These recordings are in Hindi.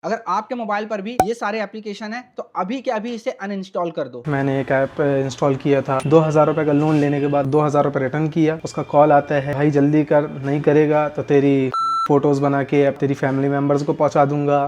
अगर आपके मोबाइल पर भी ये सारे एप्लीकेशन है तो अभी के अभी इसे अनइंस्टॉल कर दो। मैंने एक ऐप इंस्टॉल किया था, 2,000 रुपये का लोन लेने के बाद 2,000 रुपये रिटर्न किया। उसका कॉल आता है, भाई जल्दी कर, नहीं करेगा तो तेरी फोटोज बना के अब तेरी फैमिली मेम्बर्स को पहुंचा दूंगा।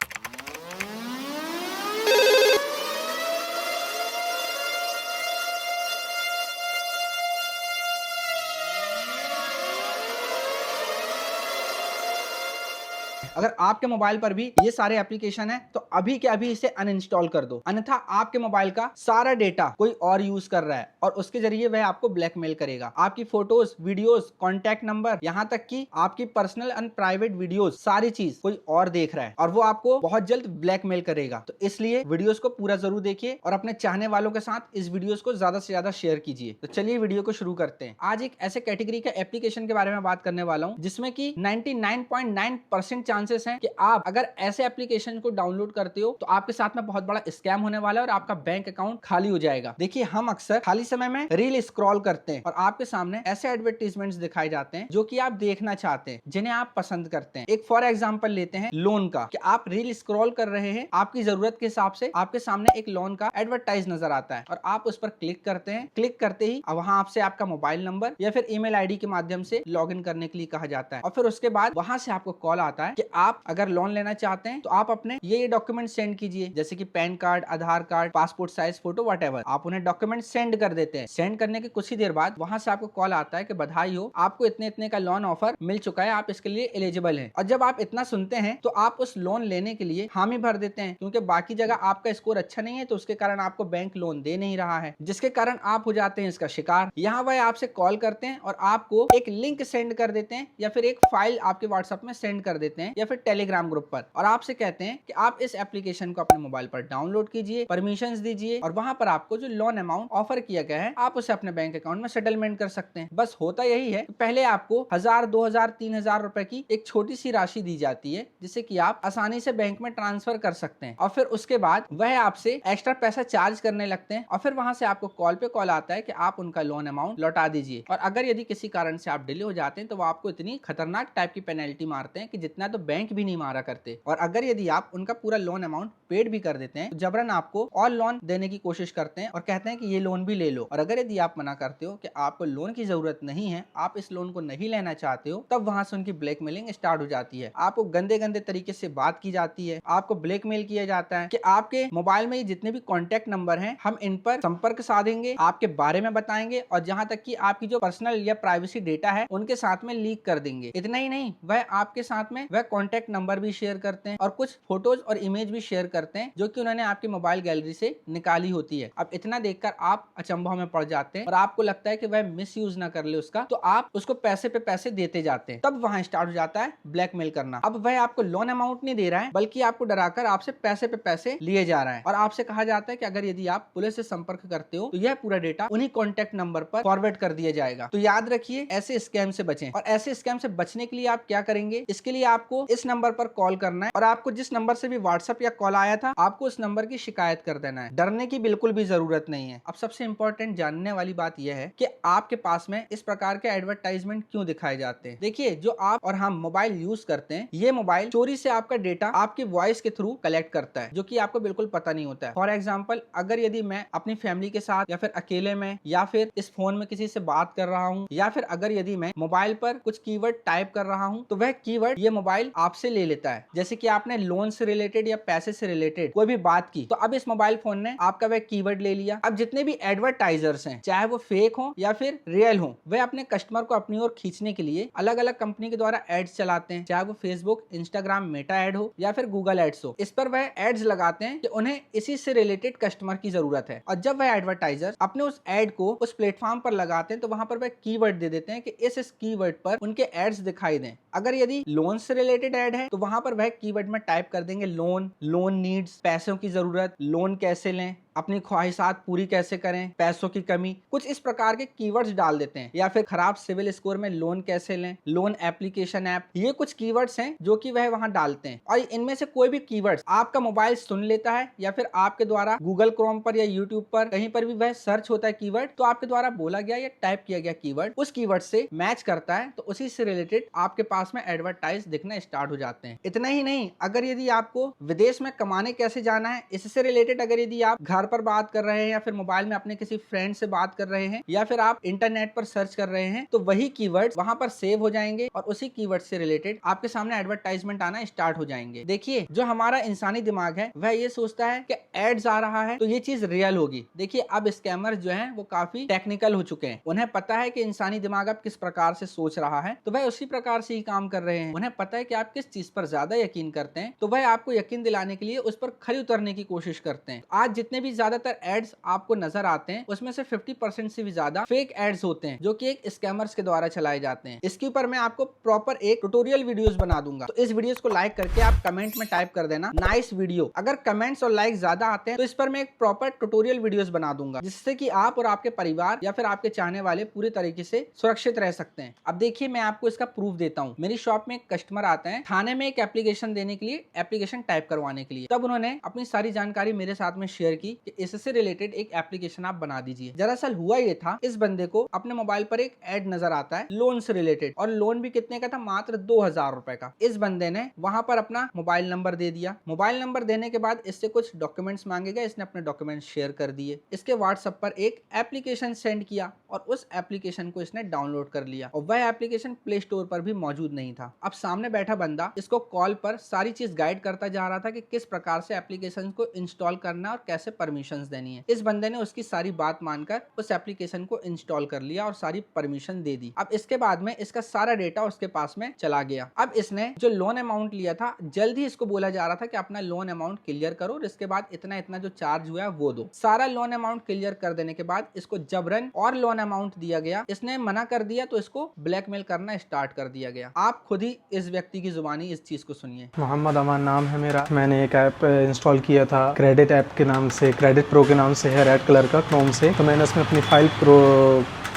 अगर आपके मोबाइल पर भी ये सारे एप्लीकेशन है तो अभी के अभी इसे अनइंस्टॉल कर दो, अन्यथा आपके मोबाइल का सारा डेटा कोई और यूज कर रहा है और उसके जरिए वह आपको ब्लैकमेल करेगा। आपकी फोटोज, वीडियोस, कॉन्टैक्ट नंबर, यहाँ तक कि आपकी पर्सनल एंड प्राइवेट वीडियोस, सारी चीज कोई और देख रहा है और वो आपको बहुत जल्द ब्लैकमेल करेगा। तो इसलिए वीडियोस को पूरा जरूर देखिए और अपने चाहने वालों के साथ इस वीडियोस को ज्यादा से ज्यादा शेयर कीजिए। तो चलिए वीडियो को शुरू करते हैं। आज एक ऐसे कैटेगरी का एप्लीकेशन के बारे में बात करने वाला हूं जिसमें कि 99.9% चांसेस हैं कि आप अगर ऐसे एप्लीकेशन को डाउनलोड करते हो तो आपके साथ में बहुत बड़ा स्कैम होने वाला है और आपका बैंक अकाउंट खाली हो जाएगा। देखिए, हम अक्सर खाली समय में रील स्क्रॉल करते हैं और आपके सामने ऐसे एडवर्टीजमेंट्स दिखाए जाते हैं जो कि आप देखना चाहते हैं, जिन्हें आप पसंद करते हैं। एक फॉर एग्जांपल लेते हैं लोन का, कि आप रील स्क्रॉल कर रहे हैं, आपकी जरूरत के हिसाब से आपके सामने एक लोन का एडवर्टाइज नजर आता है और आप उस पर क्लिक करते हैं। क्लिक करते ही वहां आपसे आपका मोबाइल नंबर या फिर ईमेल आईडी के माध्यम से लॉग इन करने के लिए कहा जाता है और फिर उसके बाद वहां से आपको कॉल आता है कि आप अगर लोन लेना चाहते हैं तो आप अपने ये डॉक्यूमेंट सेंड कीजिए, जैसे कि PAN card, Aadhaar card, passport size photo, whatever. आप उन्हें डॉक्यूमेंट सेंड कर देते हैं। सेंड करने के कुछ ही देर बाद वहां से आपको कॉल आता है कि बधाई हो, आपको इतने इतने का लोन ऑफर मिल चुका है, आप इसके लिए एलिजिबल हैं। और जब आप इतना सुनते हैं तो आप उस लोन लेने के लिए हामी भर देते हैं, क्योंकि बाकी जगह आपका स्कोर अच्छा नहीं है तो उसके कारण आपको बैंक लोन दे नहीं रहा है, जिसके कारण आप हो जाते हैं इसका शिकार। यहाँ वह आपसे कॉल करते हैं और आपको एक लिंक सेंड कर देते हैं या फिर एक फाइल आपके व्हाट्सएप में सेंड कर देते हैं या फिर टेलीग्राम ग्रुप पर, और आपसे कहते हैं कि आप इस एप्लीकेशन को अपने मोबाइल पर डाउनलोड कीजिए, परमिशंस दीजिए और वहां पर आपको जो लोन अमाउंट ऑफर किया गया है आप उसे अपने बैंक अकाउंट में सेटलमेंट कर सकते हैं। बस होता यही है कि पहले आपको 1,000, 2,000, 3,000 रुपए की एक छोटी सी राशि दी जाती है जिसे कि आप आसानी से बैंक में ट्रांसफर कर सकते हैं और फिर उसके बाद वह आपसे एक्स्ट्रा पैसा चार्ज करने लगते हैं और फिर वहां से आपको कॉल पे कॉल आता है कि आप उनका लोन अमाउंट लौटा दीजिए। और अगर यदि किसी कारण से आप डिले हो जाते हैं तो वो आपको इतनी खतरनाक टाइप की पेनल्टी मारते हैं कि जितना तो बैंक भी नहीं मारा करते। और अगर यदि आप उनका पूरा लोन अमाउंट पेड भी कर देते हैं तो जबरन आपको और लोन देने की कोशिश करते हैं और कहते हैं कि ये लोन भी ले लो। और अगर यदि आप मना करते हो कि आपको लोन की जरूरत नहीं है, आप इस लोन को नहीं लेना चाहते हो, तब वहां से उनकी ब्लैकमेलिंग स्टार्ट हो जाती है। आपको गंदे गंदे तरीके से बात की जाती है, आपको ब्लैकमेल किया जाता है कि आपके मोबाइल में जितने भी कॉन्टैक्ट नंबर हैं हम इन पर संपर्क साधेंगे, आपके बारे में बताएंगे और जहां तक कि आपकी जो पर्सनल या प्राइवेसी डेटा है उनके साथ में लीक कर देंगे। इतना ही नहीं, वह आपके साथ में वह कॉन्टैक्ट नंबर भी शेयर करते हैं और कुछ फोटोज और इमेज भी शेयर करते हैं जो कि उन्होंने आपकी मोबाइल गैलरी से निकाली होती है। अब इतना देखकर आप अचंभव में पड़ जाते हैं और आपको लगता है कि वह मिस यूज ना कर ले उसका, तो आप उसको पैसे पे पैसे देते जाते हैं। तब वहां स्टार्ट हो जाता है ब्लैकमेल करना। अब वह आपको लोन अमाउंट नहीं दे रहा है बल्कि आपको डराकर आपसे पैसे पे पैसे लिए जा रहा है और आपसे कहा जाता है कि अगर यदि आप पुलिस से संपर्क करते हो तो यह पूरा डेटा उन्हीं कॉन्टैक्ट नंबर पर फॉरवर्ड कर दिया जाएगा। तो याद रखिए, ऐसे स्कैम से बचें। और ऐसे स्कैम से बचने के लिए आप क्या करेंगे, इसके लिए आपको इस नंबर पर कॉल करना है और आपको जिस नंबर से भी व्हाट्सएप या कॉल आया था आपको उस नंबर की शिकायत कर देना है। डरने की बिल्कुल भी जरूरत नहीं है। अब सबसे इंपॉर्टेंट जानने वाली बात यह है कि आपके पास में इस प्रकार के एडवर्टाइजमेंट क्यों दिखाए जाते हैं। देखिए, जो आप और हम मोबाइल यूज करते हैं, ये मोबाइल चोरी से आपका डेटा आपकी वॉइस के थ्रू कलेक्ट करता है, जो कि आपको बिल्कुल पता नहीं होता है। फॉर एग्जाम्पल, अगर यदि मैं अपनी फैमिली के साथ या फिर अकेले में या फिर इस फोन में किसी से बात कर रहा हूँ या फिर अगर यदि मैं मोबाइल पर कुछ कीवर्ड टाइप कर रहा हूँ तो वह कीवर्ड ये मोबाइल आपसे ले लेता है। जैसे कि आपने लोन से रिलेटेड या पैसे से रिलेटेड कोई भी बात की तो अब इस मोबाइल फोन ने आपका वह कीवर्ड ले लिया। अब जितने भी एडवर्टाइजर्स हैं, चाहे वो फेक हो या फिर रियल हो, वे अपने कस्टमर को अपनी ओर खींचने के लिए अलग अलग कंपनी के द्वारा एड्स चलाते हैं, चाहे वो फेसबुक, इंस्टाग्राम, मेटा एड हो या फिर गूगल एड्स हो। इस पर वह एड्स लगाते हैं कि उन्हें इसी से रिलेटेड कस्टमर की जरूरत है और जब वह एडवर्टाइजर अपने उस एड को उस प्लेटफॉर्म पर लगाते हैं तो वहां पर वह कीवर्ड दे देते हैं कि इस कीवर्ड पर उनके एड्स दिखाई दें। अगर यदि लोन से रिलेटेड एड है तो वहां पर वह कीवर्ड में टाइप कर देंगे लोन, लोन नीड्स, पैसों की जरूरत, लोन कैसे लें, अपनी ख्वाहिशात पूरी कैसे करें, पैसों की कमी, कुछ इस प्रकार के कीवर्ड्स डाल देते हैं। या फिर खराब सिविल स्कोर में लोन कैसे लें, लोन एप्लीकेशन ऐप, ये कुछ कीवर्ड्स हैं जो कि वह वहां डालते हैं। और इनमें से कोई भी कीवर्ड्स आपका मोबाइल सुन लेता है या फिर आपके द्वारा गूगल क्रोम पर या यूट्यूब पर कहीं पर भी वह सर्च होता है कीवर्ड, तो आपके द्वारा बोला गया या टाइप किया गया कीवर्ड उस कीवर्ड से मैच करता है, तो उसी से रिलेटेड आपके पास में एडवर्टाइज दिखना स्टार्ट हो जाते हैं। इतना ही नहीं, अगर यदि आपको विदेश में कमाने कैसे जाना है, इससे रिलेटेड अगर यदि आप घर पर बात कर रहे हैं या फिर मोबाइल में अपने किसी फ्रेंड से बात कर रहे हैं या फिर आप इंटरनेट पर सर्च कर रहे हैं, तो वही कीवर्ड्स वहां पर सेव हो जाएंगे और उसी कीवर्ड से रिलेटेड आपके सामने एडवर्टाइजमेंट आना स्टार्ट हो जाएंगे। देखिए, जो हमारा इंसानी दिमाग है वह ये सोचता है कि एड्स आ रहा है तो ये चीज रियल होगी। देखिए, अब स्कैमर्स जो हैं वो काफी टेक्निकल हो चुके हैं। उन्हें पता है कि इंसानी दिमाग अब किस प्रकार से सोच रहा है, तो वह उसी प्रकार से ही काम कर रहे हैं। उन्हें पता है कि आप किस चीज पर ज्यादा यकीन करते हैं, तो वह आपको यकीन दिलाने के लिए उस पर खरी उतरने की कोशिश करते हैं। आज जितने भी ज्यादातर एड्स आपको नजर आते हैं उसमें से 50% से भी ज्यादा फेक एड्स होते हैं जो कि एक स्कैमर्स के द्वारा चलाए जाते हैं। इसके ऊपर मैं आपको प्रॉपर एक ट्यूटोरियल वीडियोस बना दूंगा, तो इस वीडियोस को लाइक करके आप कमेंट में टाइप कर देना नाइस वीडियो। अगर कमेंट्स और लाइक ज्यादा आते हैं तो इस पर मैं एक प्रॉपर ट्यूटोरियल वीडियोस बना दूंगा, जिससे कि आप और आपके परिवार या फिर आपके चाहने वाले पूरी तरीके से सुरक्षित रह सकते हैं। अब देखिए, मैं आपको इसका प्रूफ देता हूँ। मेरी शॉप में एक कस्टमर आते हैं थाने में एक एप्लीकेशन देने के लिए, एप्लीकेशन टाइप करवाने के लिए। तब उन्होंने अपनी सारी जानकारी मेरे साथ में शेयर की कि इससे रिलेटेड एक एप्लीकेशन आप बना दीजिए। दरअसल हुआ ये था, इस बंदे को अपने मोबाइल पर एक एड नजर आता है लोन से रिलेटेड, और लोन भी कितने का था, मात्र 2000 रुपए का। इस बंदे ने वहां पर अपना मोबाइल नंबर दे दिया। मोबाइल नंबर देने के बाद इससे कुछ डॉक्यूमेंट्स मांगेगा, इसने अपने डॉक्यूमेंट्स शेयर कर दिए। इसके व्हाट्सएप पर एक एप्लीकेशन सेंड किया और उस एप्लीकेशन को इसने डाउनलोड कर लिया, और वह एप्लीकेशन प्ले स्टोर पर भी मौजूद नहीं था। अब सामने बैठा बंदा इसको कॉल पर सारी चीज गाइड करता जा रहा था कि किस प्रकार से एप्लीकेशन को इंस्टॉल करना और कैसे परमिशंस देनी है। इस बंदे ने उसकी सारी बात मानकर उस एप्लीकेशन को इंस्टॉल कर लिया और सारी परमिशन दे दी। अब इसके बाद में इसका सारा डेटा उसके पास में चला गया। अब इसने जो लोन अमाउंट लिया था, जल्द ही इसको बोला जा रहा था कि अपना लोन अमाउंट क्लियर करो और इसके बाद इतना इतना जो चार्ज हुआ है वो दो। सारा लोन अमाउंट क्लियर कर देने के बाद इसको जबरन और लोन अमाउंट दिया गया। इसने मना कर दिया तो इसको ब्लैकमेल करना स्टार्ट कर दिया गया। आप खुद ही इस व्यक्ति की जुबानी इस चीज को सुनिए। मोहम्मद अमान नाम है मेरा। मैंने एक ऐप इंस्टॉल किया था क्रेडिट ऐप के नाम से, क्रेडिट प्रो के नाम से है, रेड कलर का क्रोम से। तो मैंने उसमें अपनी फाइल प्रो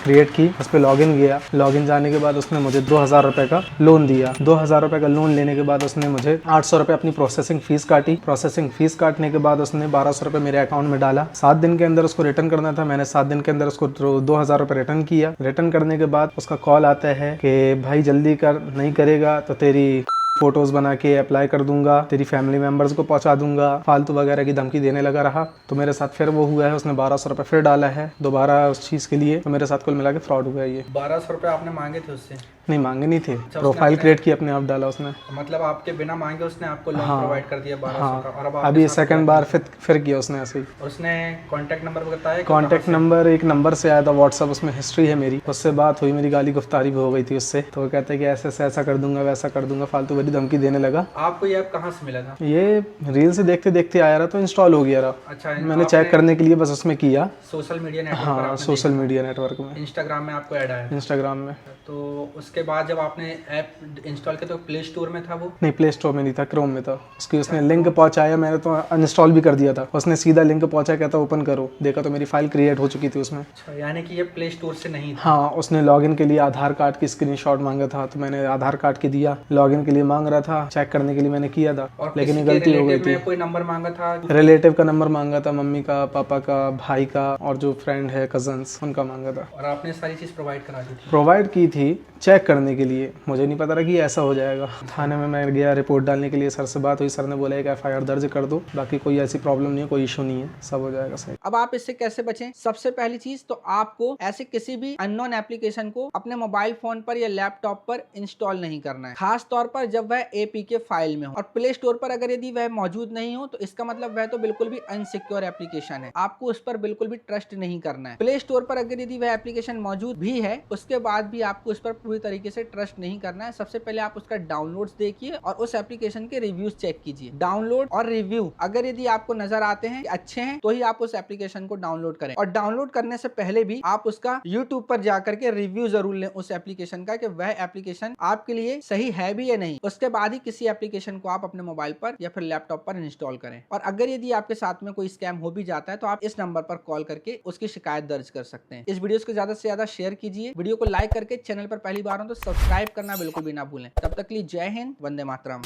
क्रिएट की, उस पर लॉगिन गया। लॉगिन जाने के बाद उसने मुझे 2000 रुपये का लोन दिया। 2000 रुपये का लोन लेने के बाद उसने मुझे 800 रुपये अपनी प्रोसेसिंग फीस काटी। प्रोसेसिंग फीस काटने के बाद उसने 1200 रुपये मेरे अकाउंट में डाला। 7 दिन के अंदर उसको रिटर्न करना था। मैंने 7 दिन के अंदर उसको 2000 रुपये रिटर्न किया। रिटर्न करने के बाद उसका कॉल आता है कि भाई जल्दी कर, नहीं करेगा तो तेरी फोटोज बना के अप्लाई कर दूंगा, तेरी फैमिली मेंबर्स को पहुंचा दूंगा, फालतू वगैरह की धमकी देने लगा रहा। तो मेरे साथ फिर वो हुआ है, उसने 1200 रुपये फिर डाला है दोबारा उस चीज़ के लिए। तो मेरे साथ कुल मिला के फ्रॉड हुआ है ये। 1200 रुपए आपने मांगे थे उससे? नहीं, मांगे नहीं थे। प्रोफाइल क्रिएट की अपने आप डाला उसने। मतलब आपके बिना मांगे उसने आपको लोन प्रोवाइड कर दिया 1200 का। और अब अभी सेकंड बार फिर किया उसने ऐसे ही। उसने कांटेक्ट नंबर बताया? कांटेक्ट नंबर एक नंबर से आया था व्हाट्सअप, उसमें हिस्ट्री है मेरी। उससे बात हुई, मेरी गाली गुफ्तारी भी हो गई थी उससे। तो वो कहते हैं कि ऐसे से ऐसा कर दूंगा, वैसा कर दूंगा, फालतू बड़ी धमकी देने लगा। आपको ये ऐप कहाँ से मिला था? ये रील से देखते देखते आया रहा तो इंस्टॉल हो गया रहा। अच्छा, मैंने चेक करने के लिए बस उसमें किया। Social media network? हाँ, सोशल मीडिया नेटवर्क में, इंस्टाग्राम में आपको ऐड आया? इंस्टाग्राम में। तो उसके बाद जब आपने ऐप इंस्टॉल किया तो प्ले स्टोर में था वो? नहीं, प्ले स्टोर में नहीं था, क्रोम में था। उसकी उसने लिंक पहुंचाया, मैंने तो अनइंस्टॉल भी कर दिया था। उसने सीधा लिंक पहुंचा, कहता ओपन करो। देखा तो मेरी फाइल क्रिएट हो चुकी थी उसमें। अच्छा, यानी कि ये प्ले स्टोर से नहीं था? हाँ, उसने लॉगिन के लिए आधार कार्ड की स्क्रीनशॉट मांगा था, तो मैंने आधार कार्ड की दिया। लॉगिन के लिए मांग रहा था, चेक करने के लिए मैंने किया था, लेकिन ये गलती हो गई थी। कोई नंबर मांगा था? रिलेटिव का नंबर मांगा था, मम्मी का, पापा का, भाई का, और जो फ्रेंड है कजन्स, उनका मांगा था। और आपने सारी चीज प्रोवाइड करा दी थी? प्रोवाइड की थी चेक करने के लिए। मुझे नहीं पता था कि ऐसा हो जाएगा। थाने में मैं गया रिपोर्ट डालने के लिए, सर से बात हुई। सर ने बोला एक FIR दर्ज कर दो, बाकी कोई ऐसी प्रॉब्लम नहीं है, कोई इशू नहीं है, सब हो जाएगा सही। अब आप इससे कैसे बचें? सबसे पहली चीज तो आपको ऐसे किसी भी अननोन एप्लीकेशन को अपने मोबाइल फोन पर या लैपटॉप पर इंस्टॉल नहीं करना है, खास तौर पर जब वह APK फाइल में हो। और प्ले स्टोर पर अगर यदि वह मौजूद नहीं हो तो इसका मतलब वह तो बिल्कुल भी अनसिक्योर एप्लीकेशन है, आपको उस पर बिल्कुल भी ट्रस्ट नहीं करना है। प्ले स्टोर पर अगर यदि वह एप्लीकेशन मौजूद भी है, उसके बाद भी आपको उस पर पूरी तरीके से ट्रस्ट नहीं करना है। सबसे पहले आप उसका डाउनलोड्स देखिए और उस एप्लीकेशन के रिव्यूज चेक कीजिए। डाउनलोड और रिव्यू अगर यदि आपको नजर आते हैं अच्छे हैं तो ही आप उस एप्लीकेशन को डाउनलोड करें, और डाउनलोड करने से पहले भी आप उसका यूट्यूब पर जाकर के रिव्यू जरूर लें उस एप्लीकेशन का कि वह एप्लीकेशन आपके लिए सही है भी या नहीं। उसके बाद ही किसी एप्लीकेशन को आप अपने मोबाइल पर या फिर लैपटॉप पर इंस्टॉल करें। और अगर यदि आपके साथ में कोई स्कैम हो भी जाता है तो आप इस नंबर पर कॉल करके उसकी शिकायत दर्ज कर सकते हैं। इस वीडियो को ज्यादा से ज्यादा शेयर कीजिए, वीडियो को लाइक करके चैनल पर पहली बार हो तो सब्सक्राइब करना बिल्कुल भी ना भूलें। तब तक के लिए जय हिंद, वंदे मातरम।